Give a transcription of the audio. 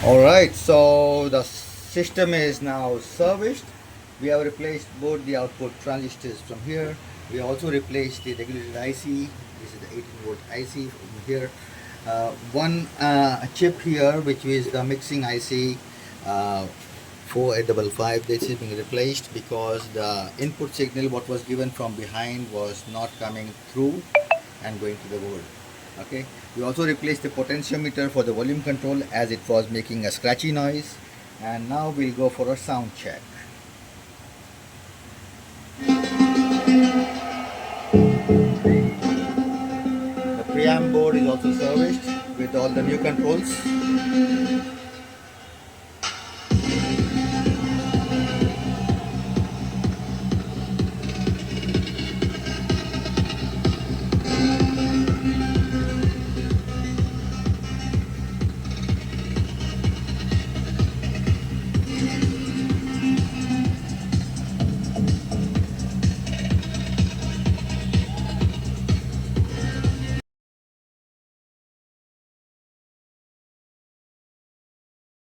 Alright, so the system is now serviced. We have replaced both the output transistors from here. We also replaced the regulated IC. This is the 18-volt IC from here. One chip here, which is the mixing IC 4855. This is being replaced because the input signal, what was given from behind, was not coming through and going to the board. Okay, we also replaced the potentiometer for the volume control as it was making a scratchy noise, and now we'll go for a sound check. The preamp board is also serviced with all the new controls.